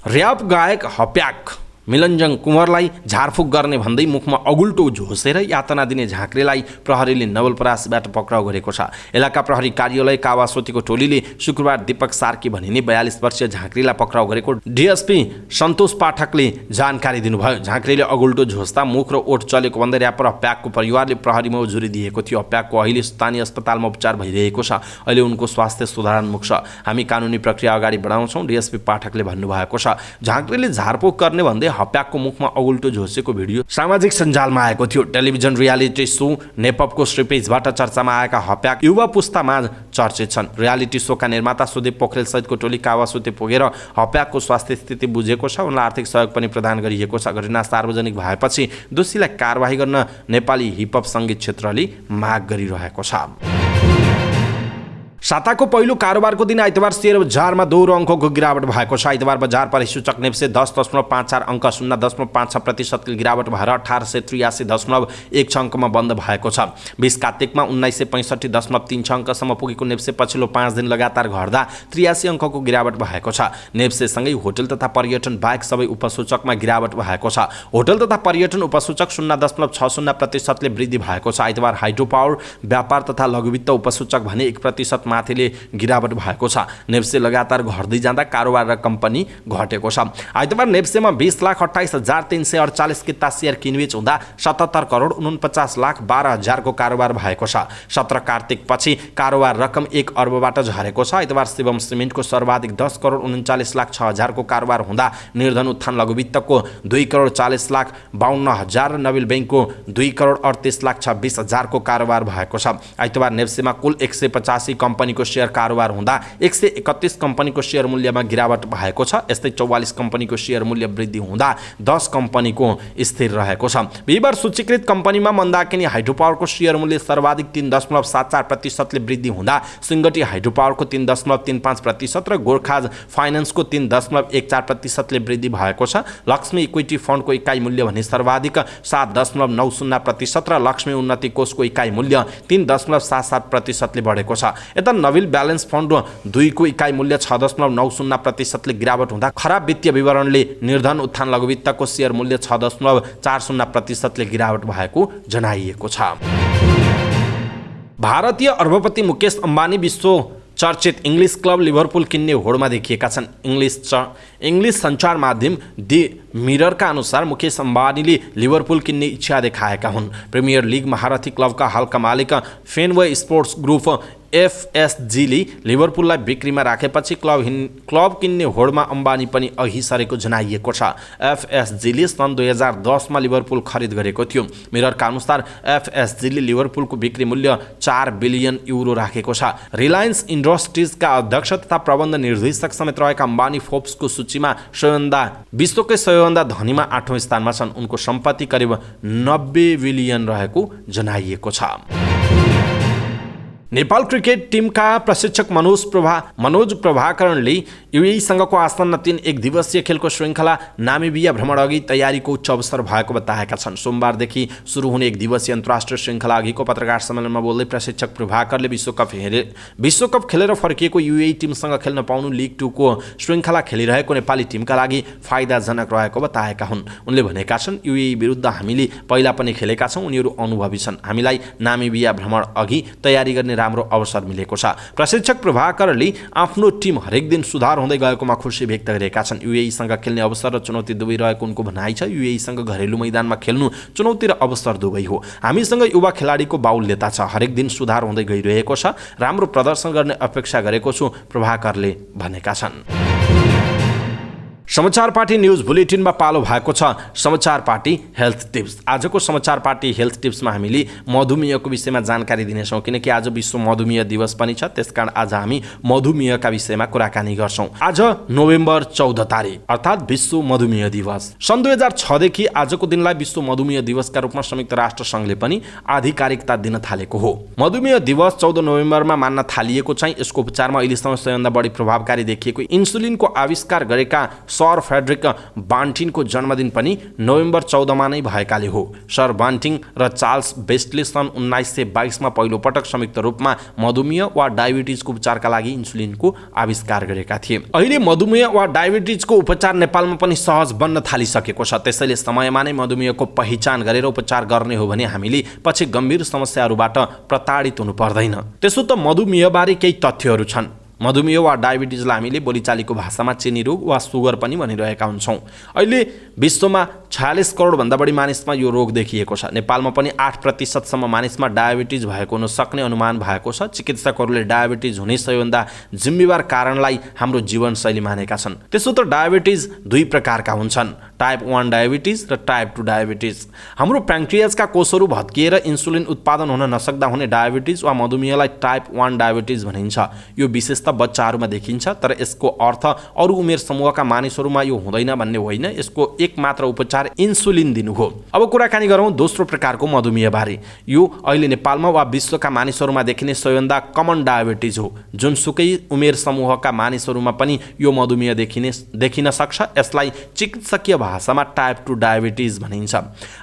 र्याप गायक हप्याक मिलञ्जन कुँवरलाई झारफुक गर्ने भन्दै मुखमा अगुल्टो झोसेर यातना दिने झाँक्रीलाई प्रहरीले नवलपरासीबाट पक्राउ गरेको छ। इलाका प्रहरी कार्यालय कावासोतीको टोलीले शुक्रबार दीपक सार्की भनिने 42 वर्षीय झाँक्रीलाई पक्राउ गरेको डिएसपी सन्तोष पाठकले जानकारी दिनुभयो। झाँक्रीले अगुल्टो झोस्दा मुख र ओठ चलेको भन्दै र्यापर हप्याकको परिवारले प्रहरीमा उजुरी दिएको थियो। हप्याकको अहिले स्थानीय अस्पतालमा उपचार भइरहेको छ। अहिले उनको स्वास्थ्य सुधारोन्मुख छ। हामी कानुनी प्रक्रिया अगाडि बढाउँछौँ, डिएसपी पाठकले भन्नुभएको छ। झाँक्रीले झारफुक गर्ने भन्दै हप्याकको मुखमा अगुल्टो झोसेको भिडियो सामाजिक सञ्जालमा आएको थियो। टेलिभिजन रियालिटी सो नेपपको श्रीपेजबाट चर्चामा आएका हप्याक युवा पुस्तामा चर्चित छन्। रियालिटी सोका निर्माता सुदीप पोखरेल सहितको टोली कावासोती पुगेर हप्याकको स्वास्थ्य स्थिति बुझेको छ। उनलाई आर्थिक सहयोग पनि प्रदान गरिएको छ। घटना सार्वजनिक भएपछि दोषीलाई कारवाही गर्न नेपाली हिपहप सङ्गीत क्षेत्रले माग गरिरहेको छ। साताको पहिलो कारोबारको दिन आइतबार शेयर बजारमा दोहोरो अङ्कको गिरावट भएको छ। आइतबार बजार परिसूचक नेप्से 10.54 अङ्क 0.56% गिरावट भएर 1883.16 अङ्कमा बन्द भएको छ। 20 कार्तिकमा 1965.36 अङ्कसम्म पुगेको नेप्से पछिल्लो 5 दिन लगातार घट्दा 83 अङ्कको गिरावट भएको छ। नेप्सेसँगै होटल तथा पर्यटन बाहेक सबै उपसूचकमा गिरावट भएको छ। होटल तथा पर्यटन उपसूचक 0.60% ले वृद्धि भएको छ। आइतबार हाइड्रो पावर, व्यापार तथा लघुवित्त उपसूचक भने 1% माथिले गिरावट भएको छ। नेप्से लगातार घट्दै जाँदा कारोबार र कम्पनी घटेको छ। आइतबार नेप्सेमा 20,28,348 किता सेयर किनबेच हुँदा 77 करोड 49,12,000 को कारोबार भएको छ। 17 कार्तिक पछि कारोबार रकम 1 अर्बबाट झरेको छ। आइतबार शिवम सिमेन्टको सर्वाधिक 10 करोड 39,06,000 को कारोबार हुँदा निर्धन उत्थान लघुवित्तको 2 करोड 40,52,000 र नबिल बैंकको 2 करोड 38,26,000 को कारोबार भएको छ। आइतबार नेप्सेमा कुल 185 कम्पनीको शेयर कारोबार हुँदा 131 कम्पनीको शेयर मूल्यमा गिरावट भएको छ। यस्तै 44 कम्पनीको शेयर मूल्य वृद्धि हुँदा 10 कम्पनीको स्थिर रहेको छ। बिहिबार सूचीकृत कम्पनीमा मन्दाकिनी हाइड्रो पावरको शेयर मूल्य सर्वाधिक 3.74% ले वृद्धि हुँदा सिंगटी हाइड्रो पावरको 3.35% र गोर्खाज फाइनान्सको 3.14% ले वृद्धि भएको छ। लक्ष्मी इक्विटी फन्डको इकाइ मूल्य भने सर्वाधिक 7.90% र लक्ष्मी उन्नति कोषको इकाइ मूल्य 3.77% ले बढेको छ। यता नबिल ब्यालेन्स फन्ड 2 को इकाइ मूल्य 6.90% ले गिरावट हुँदा खराब वित्तीय विवरणले निर्धन उत्थान लघुवित्तको शेयर मूल्य 6.40% ले गिरावट भएको जनाइएको छ। भारतीय अर्बपति मुकेश अम्बानी विश्व चर्चित इङ्ग्लिस क्लब लिभरपुल किन्ने होडमा देखिएका छन्। इङ्ग्लिस सञ्चार माध्यम दि मिररका अनुसार मुकेश अम्बानीले लिभरपुल किन्ने इच्छा देखाएका हुन्। प्रिमियर लिग महारथी क्लबका हालका मालिक फेनवे स्पोर्ट्स ग्रुप एफएसजीले लिभरपुललाई बिक्रीमा राखेपछि क्लब किन्ने होडमा अम्बानी पनि अघि सरेको जनाइएको छ। एफएसजीले सन् 2010 मा लिभरपुल खरिद गरेको थियो। मिररका अनुसार एफएसजीले लिभरपुलको बिक्री मूल्य 4 बिलियन युरो राखेको छ। रिलायन्स इन्डस्ट्रिजका अध्यक्ष तथा प्रबन्ध निर्देशक समेत रहेका अम्बानी फोर्ब्सको सूचीमा विश्वकै सबैभन्दा धनीमा 8औं स्थानमा छन्। उनको सम्पत्ति करिब 90 बिलियन रहेको जनाइएको छ। नेपाल क्रिकेट टिमका प्रशिक्षक मनोज प्रभाकरणले युएईसँगको आसन्न 3 एकदिवसीय खेलको श्रृङ्खला नामिबिया भ्रमण अघि तयारीको उच्च अवसर भएको बताएका छन्। सोमबारदेखि सुरु हुने एकदिवसीय अन्तर्राष्ट्रिय श्रृङ्खला अघिको पत्रकार सम्मेलनमा बोल्दै प्रशिक्षक प्रभाकरले विश्वकप खेलेर फर्किएको युएई टिमसँग खेल्न पाउनु लिग 2 को श्रृङ्खला खेलिरहेको नेपाली टिमका लागि फाइदाजनक रहेको बताएका हुन्। उनले भनेका छन्, युएई विरुद्ध हामीले पहिला पनि खेलेका छौँ, उनीहरू अनुभवी छन्। हामीलाई नामिबिया भ्रमण अघि तयारी गर्ने राम्रो अवसर मिलेको छ। प्रशिक्षक प्रभाकरले आफ्नो टिम हरेक दिन सुधार हुँदै गएकोमा खुसी व्यक्त गरेका छन्। युएईसँग खेल्ने अवसर र चुनौती दुवै रहेको उनको भनाइ छ। युएईसँग घरेलु मैदानमा खेल्नु चुनौती र अवसर दुवै हो। हामीसँग युवा खेलाडीको बाहुल्यता छ। हरेक दिन सुधार हुँदै गइरहेको छ। राम्रो प्रदर्शन गर्ने अपेक्षा गरेको छु, प्रभाकरले भनेका छन्। समाचार पार्टी न्यूज बुलेटिनमा पालो भएको छ समाचार पार्टी हेल्थ टिप्स। आजको समाचार पार्टी हेल्थ टिप्समा हामीले मधुमेहको विषयमा जानकारी दिनेछौँ, किनकि आज विश्व मधुमेह दिवस पनि छ। त्यसकारण आज हामी मधुमेहका विषयमा कुराकानी गर्छौँ। आज नोभेम्बर 14 तारिक अर्थात् विश्व मधुमेह दिवस। सन् 2006 देखि आजको दिनलाई विश्व मधुमेह दिवसका रूपमा संयुक्त राष्ट्र सङ्घले पनि आधिकारिकता दिन थालेको हो। मधुमेह दिवस 14 नोभेम्बरमा मान्न थालिएको चाहिँ यसको उपचारमा अहिलेसम्म सबैभन्दा बढी प्रभावकारी देखिएको इन्सुलिनको आविष्कार गरेका सर फ्रेडरिक बान्टिङको जन्मदिन पनि नोभेम्बर 14 मा नै भएकाले हो। सर बान्टिङ र चार्ल्स बेस्टले सन् 1922 मा पहिलो पटक संयुक्त रूपमा मधुमेह वा डायबिटिजको उपचारका लागि इन्सुलिनको आविष्कार गरेका थिए। अहिले मधुमेह वा डायबिटिजको उपचार नेपालमा पनि सहज बन्न थालिसकेको छ। त्यसैले समयमा नै मधुमेहको पहिचान गरेर उपचार गर्ने हो भने हामीले पछि गम्भीर समस्याहरूबाट प्रताडित हुनु पर्दैन। त्यसो त मधुमेहबारे केही तथ्यहरू छन्। मधुमेह वा डायबिटिजलाई हामीले बोलीचालीको भाषामा चिनी रोग वा सुगर पनि भनिरहेका हुन्छौँ। अहिले विश्वमा 46 करोडभन्दा बढी मानिसमा यो रोग देखिएको छ। नेपालमा पनि 8% सम्म मानिसमा डायबिटिज भएको हुन सक्ने अनुमान भएको छ। चिकित्सकहरूले डायबिटिज हुने सबैभन्दा जिम्मेवार कारणलाई हाम्रो जीवनशैली मानेका छन्। त्यसो त डायबिटिज 2 प्रकारका हुन्छन्, टाइप 1 डायबिटिज र टाइप 2 डायबिटिज। हाम्रो प्याङ्क्रियाजका कोषहरू भत्किएर इन्सुलिन उत्पादन हुन नसक्दा हुने डायबिटिज वा मधुमेहलाई टाइप 1 डायबिटिज भनिन्छ। यो विशेषता बच्चाहरूमा देखिन्छ, तर यसको अर्थ अरू उमेर समूहका मानिसहरूमा यो हुँदैन भन्ने होइन। यसको एकमात्र उपचार इन्सुलिन दिनु हो। अब कुराकानी गरौँ दोस्रो प्रकारको मधुमेह बारे। यो अहिले नेपालमा वा विश्वका मानिसहरूमा देखिने सबैभन्दा कमन डायबिटिज हो। जुनसुकै उमेर समूहका मानिसहरूमा पनि यो मधुमेह देखिन सक्छ। यसलाई चिकित्सकीय भाषामा टाइप 2 डायबिटिज भनिन्छ।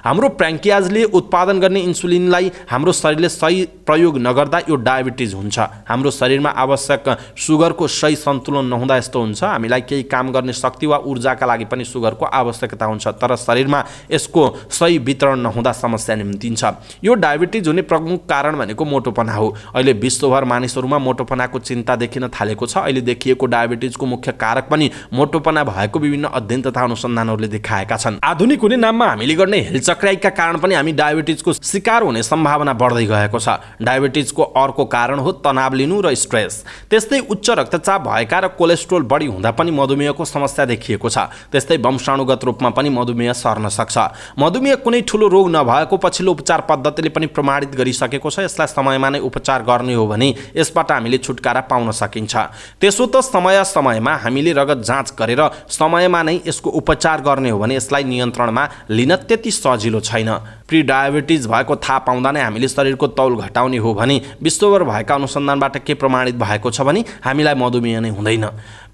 हाम्रो प्याङ्क्रियाजले उत्पादन गर्ने इन्सुलिनलाई हाम्रो शरीरले सही प्रयोग नगर्दा यो डायबिटिज हुन्छ। हाम्रो शरीरमा आवश्यक सुगरको सही सन्तुलन नहुँदा यस्तो हुन्छ, हामीलाई केही काम गर्ने शक्ति वा ऊर्जाका लागि पनि सुगरको आवश्यकता हुन्छ, तर शरीरमा यसको सही वितरण नहुँदा समस्या निम्तिन्छ। यो डायबिटिज हुने प्रमुख कारण भनेको मोटोपना हो। अहिले विश्वभर मानिसहरूमा मोटोपनाको चिन्ता देखिन थालेको छ। अहिले देखिएको डायबिटिजको मुख्य कारक पनि मोटोपना भएको विभिन्न अध्ययन तथा अनुसन्धानहरूले देखाएका छन्। आधुनिक हुने नाममा हामीले गर्ने हेलचक्राइका कारण पनि हामी डायबिटिजको शिकार हुने सम्भावना बढ्दै गएको छ। डायबिटिजको अर्को कारण हो तनाव लिनु र स्ट्रेस। त्यस्तै उच्च रक्तचाप भएका र कोलेस्ट्रोल बढी हुँदा पनि मधुमेहको समस्या देखिएको छ। त्यस्तै वंशाणुगत रूपमा पनि मधुमेह सर्न सक्छ। मधुमेह कुनै ठुलो रोग नभएको पछिल्लो उपचार पद्धतिले पनि प्रमाणित गरिसकेको छ। यसलाई समयमा नै उपचार गर्ने हो भने यसबाट हामीले छुटकारा पाउन सकिन्छ। त्यसो त समयमा हामीले रगत जाँच गरेर समयमा नै यसको उपचार गर्ने हो भने यसलाई नियन्त्रणमा लिन त्यति सजिलो छैन। प्री डायबिटिज भएको थाहा पाउँदा नै हामीले शरीरको तौल घटाउने हो भने विश्वभर भएका अनुसन्धानबाट के प्रमाणित भएको छ भने हामीलाई मधुमेह नै हुँदैन।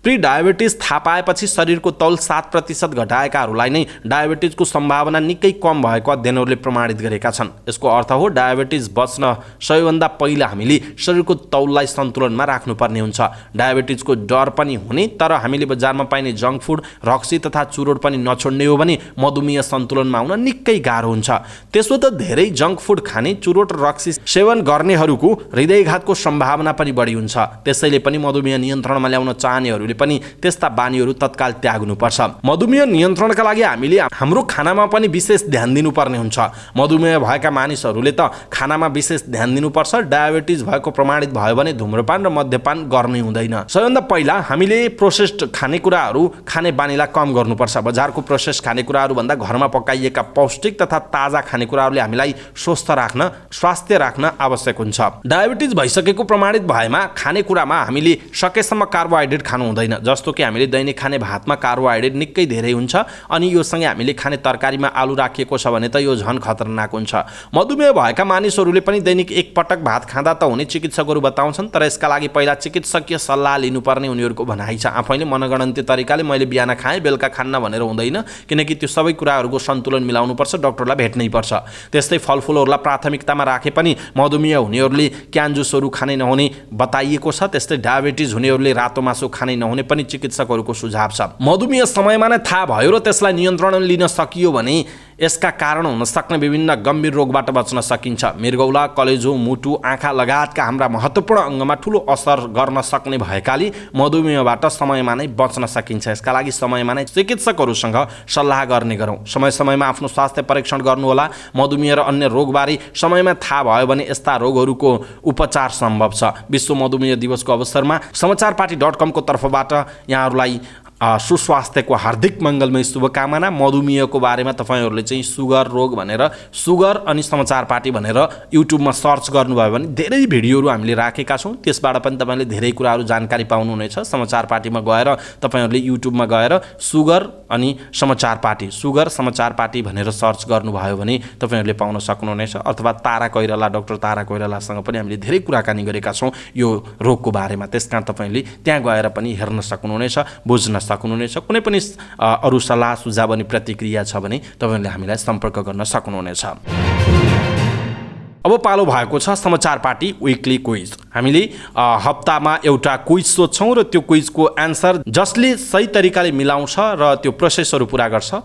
प्री डायबिटिज थाहा पाएपछि शरीरको तौल 7% घटाएकाहरूलाई नै डायबिटिजको सम्भावना निकै कम भएको अध्ययनहरूले प्रमाणित गरेका छन्। यसको अर्थ हो डायबिटिज बच्न सबैभन्दा पहिला हामीले शरीरको तौललाई सन्तुलनमा राख्नुपर्ने हुन्छ। डायबिटिजको डर पनि हुने, तर हामीले बजारमा पाइने जङ्क फुड, रक्सी तथा चुरोट पनि नछोड्ने हो भने मधुमेह सन्तुलनमा आउन निकै गाह्रो हुन्छ। त्यसो त धेरै जङ्क फुड खाने, चुरोट र रक्सी सेवन गर्नेहरूको हृदयघातको सम्भावना पनि बढी हुन्छ। त्यसैले पनि मधुमेह नियन्त्रणमा ल्याउन चाहनेहरूले पनि त्यस्ता बानीहरू तत्काल त्याग्नुपर्छ। मधुमेह नियन्त्रणका लागि हामीले हाम्रो खानामा पनि विशेष ध्यान दिनुपर्ने हुन्छ। मधुमेह भएका मानिसहरूले त खानामा विशेष ध्यान दिनुपर्छ। डायबिटिज भएको प्रमाणित भयो भने धुम्रपान र मद्यपान गर्नै हुँदैन। सबैभन्दा पहिला हामीले प्रोसेस्ड खानेकुराहरू खाने बानीलाई कम गर्नुपर्छ। बजारको प्रोसेस खानेकुराहरू भन्दा घरमा पकाइएका पौष्टिक तथा ताजा खानेकुराहरूले हामीलाई स्वास्थ्य राख्न आवश्यक हुन्छ। डायबिटिज भइसकेको प्रमाणित भएमा खानेकुरामा हामीले सकेसम्म कार्बोहाइड्रेट खानु हुँदैन। जस्तो कि हामीले दैनिक खाने भातमा कार्बोहाइड्रेट निकै धेरै हुन्छ, अनि यो सँगै हामीले खाने तरकारीमा आलु राखिएको छ भने त यो झन् खतरनाक हुन्छ। मधुमेह भएका मानिसहरूले पनि दैनिक एक पटक भात खाँदा त हुने चिकित्सकहरू बताउँछन्, तर यसका लागि पहिला चिकित्सकीय सल्लाह लिनुपर्ने उनीहरूको भनाइ छ। आफैले मनगणन्ती तरिकाले मैले बिहान खाएँ बेलुका खान्न भनेर हुँदैन, किनकि त्यो सबै कुराहरूको सन्तुलन मिलाउनुपर्छ, डक्टरलाई भेट्नै पर्छ। त्यस्तै फलफुलहरूलाई प्राथमिकतामा राखे पनि मधुमेह हुनेहरूले क्यान जुसहरू खानै नहुने बताइएको छ। त्यस्तै डायबिटिज हुनेहरूले रातो मासु खानै नहुने पनि चिकित्सकहरूको सुझाव छ। मधुमेह समयमा नै थाहा भयो र त्यसलाई नियन्त्रणमा लिन सकियो भने यसका कारण हुन सक्ने विभिन्न गम्भीर रोगबाट बच्न सकिन्छ। मृगौला, कलेजो, मुटु, आँखा लगायतका हाम्रा महत्त्वपूर्ण अङ्गमा ठुलो असर गर्न सक्ने भएकाले मधुमेहबाट समयमा नै बच्न सकिन्छ। यसका लागि समयमा नै चिकित्सकहरूसँग सल्लाह गर्ने गरौँ। समयमा आफ्नो स्वास्थ्य परीक्षण गर्नुहोला। मधुमेह र अन्य रोगबारे समयमा थाहा भयो भने यस्ता रोगहरूको उपचार सम्भव छ। विश्व मधुमेह दिवसको अवसरमा समाचारपाटी.com को तर्फबाट यहाँहरूलाई सुस्वास्थ्यको हार्दिक मङ्गलमय शुभकामना। मधुमेहको बारेमा तपाईँहरूले चाहिँ सुगर रोग भनेर सुगर अनि समाचार पार्टी भनेर युट्युबमा सर्च गर्नुभयो भने धेरै भिडियोहरू हामीले राखेका छौँ। त्यसबाट पनि तपाईँले धेरै कुराहरू जानकारी पाउनुहुनेछ। समाचार पार्टीमा गएर तपाईँहरूले युट्युबमा गएर सुगर अनि समाचार पार्टी भनेर सर्च गर्नुभयो भने तपाईँहरूले पाउन सक्नुहुनेछ। अथवा डाक्टर तारा कोइरालासँग पनि हामीले धेरै कुराकानी गरेका छौँ यो रोगको बारेमा। त्यसकारण तपाईँले त्यहाँ गएर पनि हेर्न सक्नुहुनेछ, बुझ्न सक्नुहुनेछ। कुनै पनि अरू सल्लाह सुझाव अनि प्रतिक्रिया छ भने तपाईँहरूले हामीलाई सम्पर्क गर्न सक्नुहुनेछ। अब पालो भएको छ समाचार पार्टी विकली क्विज। हामीले हप्तामा एउटा क्विज सोध्छौँ र त्यो क्विजको एन्सर जसले सही तरिकाले मिलाउँछ र त्यो प्रोसेसहरू पुरा गर्छ,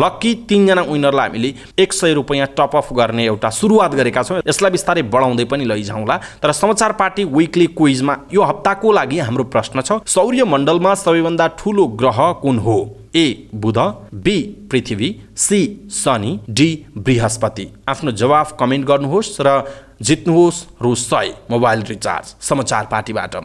लक्की 3 जना विनरलाई हामीले 100 रुपैयाँ टप अफ गर्ने एउटा सुरुवात गरेका छौँ। यसलाई बिस्तारै बढाउँदै पनि लैजाउँला। तर समाचार पार्टी विकली क्विजमा यो हप्ताको लागि हाम्रो प्रश्न छ, सौर्यमण्डलमा सबैभन्दा ठुलो ग्रह कुन हो? ए बुध, बी पृथ्वी, सी शनि, डी बृहस्पति। आफ्नो जवाफ कमेन्ट गर्नुहोस् र जित्नुहोस् रु 100 मोबाइल रिचार्ज समाचार पार्टीबाट।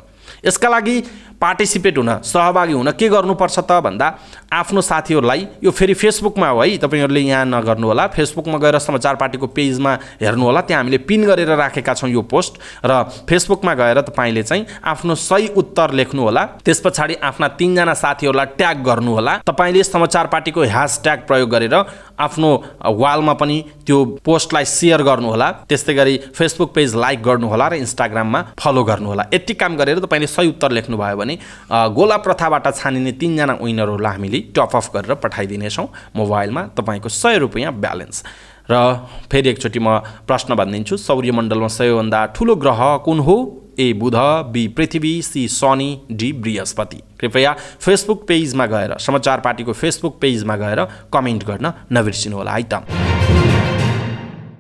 यसका लागि पार्टिसिपेट हुन, सहभागी हुन के गर्नुपर्छ त भन्दा आफ्नो साथीहरूलाई, यो फेरि फेसबुकमा हो है, तपाईँहरूले यहाँ नगर्नु होला, फेसबुकमा गएर समाचार पार्टीको पेजमा हेर्नु होला। त्यहाँ हामीले पिन गरेर राखेका छौँ यो पोस्ट, र फेसबुकमा गएर तपाईँले चाहिँ आफ्नो सही उत्तर लेख्नु होला। त्यस पछाडि आफ्ना 3 जना साथीहरूलाई ट्याग गर्नु होला। तपाईँले समाचार पार्टीको ह्यासट्याग प्रयोग गरेर आफ्नो वालमा पनि त्यो पोस्टलाई सेयर गर्नु होला। त्यस्तै गरी फेसबुक पेज लाइक गर्नु होला र इन्स्टाग्राममा फलो गर्नु होला। यति काम गरेर तपाईँले सही उत्तर लेख्नु भयो भने गोला प्रथाबाट छानिने 3 जना विनरहरूलाई हामीले टप अफ गरेर पठाइदिनेछौँ मोबाइलमा तपाईँको 100 रुपैयाँ ब्यालेन्स। र फेरि एकचोटि म प्रश्न भनिदिन्छु, सौर्यमण्डलमा सबैभन्दा ठुलो ग्रह कुन हो? ए बुध, बी पृथ्वी, सी शनि, डी बृहस्पति। कृपया फेसबुक पेजमा गएर समाचार पार्टीको फेसबुक पेजमा गएर कमेन्ट गर्न नबिर्सिनुहोला है त।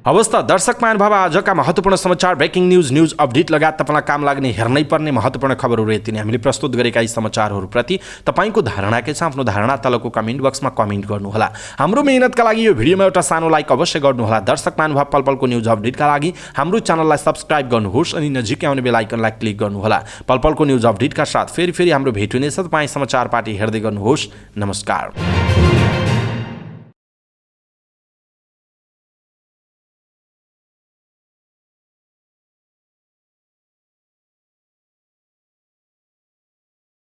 हवस् त दर्शक महानुभाव, आजका महत्त्वपूर्ण समाचार, ब्रेकिङ न्युज अपडेट लगायत तपाईँलाई काम लाग्ने हेर्नै पर्ने महत्त्वपूर्ण खबरहरू यति नै। हामीले प्रस्तुत गरेका यी समाचारहरूप्रति तपाईँको धारणा के छ? आफ्नो धारणा तलको कमेन्ट बक्समा कमेन्ट गर्नुहोला। हाम्रो मेहनतका लागि यो भिडियोमा एउटा सानो लाइक अवश्य गर्नुहोला। दर्शक महानुभाव, पल पलको न्युज अपडेटका लागि हाम्रो च्यानललाई सब्स्क्राइब गर्नुहोस् अनि नजिकै आउने बेल आइकनलाई क्लिक गर्नुहोला। पल पलको न्युज अपडेटका साथ फेरि हाम्रो भेट हुनेछ। तपाईँ समाचार पार्टी हेर्दै गर्नुहोस्। नमस्कार।